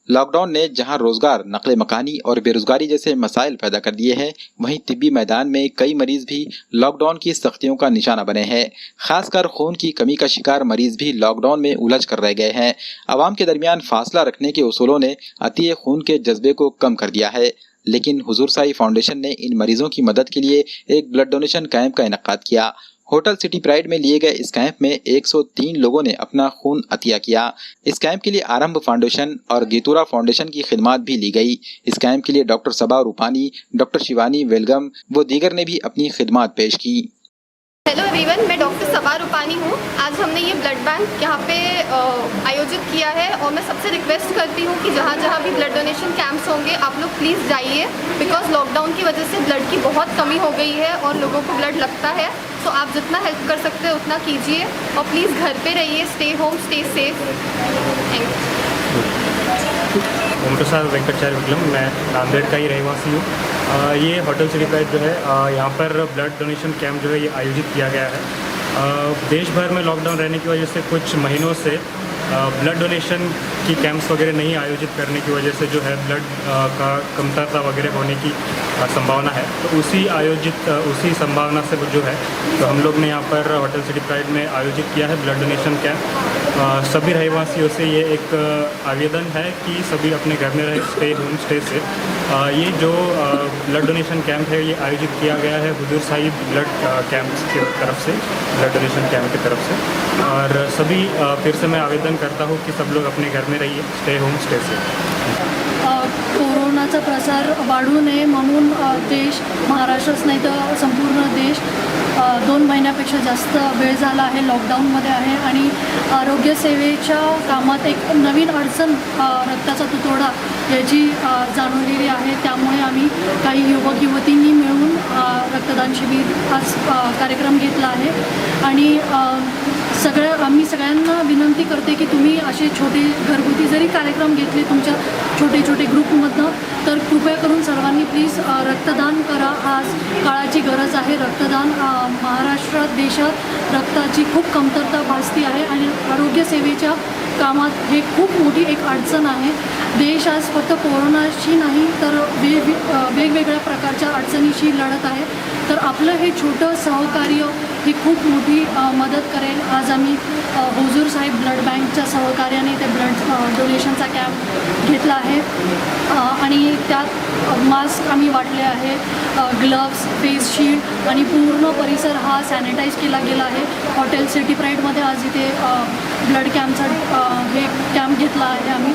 Lockdown ने जहां रोजगार, नकले मकानी और बेरोजगारी जैसे मसाइल पैदा कर दिए हैं, वहीं तिब्बी मैदान में कई मरीज भी लॉकडाउन की सख्तियों का निशाना बने हैं। खासकर खून की कमी का शिकार मरीज भी लॉकडाउन में उलझ कर रह गए हैं। आवाम के दरमियान फासला रखने के उसूलों ने अतीय खून के जज्बे को कम कर दिया है, लेकिन हुजूर साई फाउंडेशन ने इन मरीजों की मदद के लिए एक ब्लड डोनेशन कैंप का इनेकाद किया। होटल सिटी प्राइड में लिए गए इस कैंप में 103 लोगों ने अपना खून अतिया किया। इस कैंप के लिए आरंभ फाउंडेशन और गीतूरा फाउंडेशन की खिदमात भी ली गई। इस कैंप के लिए डॉक्टर सबा रूपानी, डॉक्टर शिवानी वेलगम व दीगर ने भी अपनी खिदमात पेश की। हेलो एवरीवन, मैं डॉक्टर सबा रूपानी हूँ। आज हमने ये ब्लड बैंक यहाँ पे आयोजित किया है और मैं सबसे रिक्वेस्ट करती हूँ कि जहाँ जहाँ भी ब्लड डोनेशन कैंप्स होंगे आप लोग प्लीज़ जाइए, बिकॉज लॉकडाउन की वजह से ब्लड की बहुत कमी हो गई है और लोगों को ब्लड लगता है। तो आप जितना हेल्प कर सकते हैं उतना कीजिए और प्लीज़ घर पे रहिए, stay home, stay safe. Thank you. Om Prasad Venkatacharya Viklam, मैं नांदेड़ का ही रहवासी हूँ। ये होटल सिटी प्राइड जो है यहाँ पर ब्लड डोनेशन कैंप जो है ये आयोजित किया गया है। देश भर में लॉकडाउन रहने की वजह से कुछ महीनों से ब्लड डोनेशन की कैंप्स वगैरह नहीं आयोजित करने की वजह से जो है ब्लड का कमतरता वगैरह होने की संभावना है। तो उसी संभावना से जो है तो हम लोग ने यहाँ पर होटल सिटी प्राइड में आयोजित किया है ब्लड डोनेशन कैंप। सभी रहवासियों से ये एक आवेदन है कि सभी अपने घर में रहे, स्टे होम, स्टे सेफ। ये जो ब्लड डोनेशन कैंप है ये आयोजित किया गया है हुजूर साहिब ब्लड कैंप की तरफ से, ब्लड डोनेशन कैंप की तरफ से। और सभी फिर से मैं आवेदन करता हूँ कि सब लोग अपने घर में रहिए, स्टे होम, स्टे सेफ। कोरोनाचा प्रसार वाढू नये म्हणून देश, महाराष्ट्रच नाही तर संपूर्ण देश 2 महिन्यापेक्षा जास्त वेळ झाला आहे लॉकडाऊनमध्ये आहे आणि आरोग्य सेवेच्या कामात एक नवीन अडचण रक्ताचा तुटवडा याची जाणवलेली आहे। त्यामुळे आम्ही काही युवक युवतींनी मिळून रक्तदान शिबिर आज कार्यक्रम घेतला आहे आणि आम्ही सगळ्यांना विनंती करते की तुम्ही असे छोटे घरगुती जरी कार्यक्रम घेतले तुमच्या छोटे छोटे ग्रुपमधनं तर कृपया करून सर्वांनी प्लीज रक्तदान करा। आज काळाची गरज आहे रक्तदान। महाराष्ट्रात, देशात रक्ताची खूप कमतरता भासती आहे आणि आरोग्य सेवेच्या कामात हे खूप मोठी एक अडचण आहे। देश आज फक्त कोरोनाशी नाही तर वेगवेगळ्या प्रकारच्या अडचणीशी लढत आहे। तर आपलं हे छोटं सहकार्य ही खूप मोठी मदत करेल। आज आम्ही हुजूर साहिब ब्लड बँकच्या सहकार्याने ते ब्लड डोनेशनचा कॅम्प घेतला आहे आणि त्यात मास्क आम्ही वाटले आहे, ग्लव्स, फेस शील्ड आणि पूर्ण परिसर हा सॅनिटाईज केला गेला आहे। हॉटेल सिटी प्राइडमध्ये आज इथे ब्लड कॅम्पचा हे कॅम्प घेतला आहे आम्ही।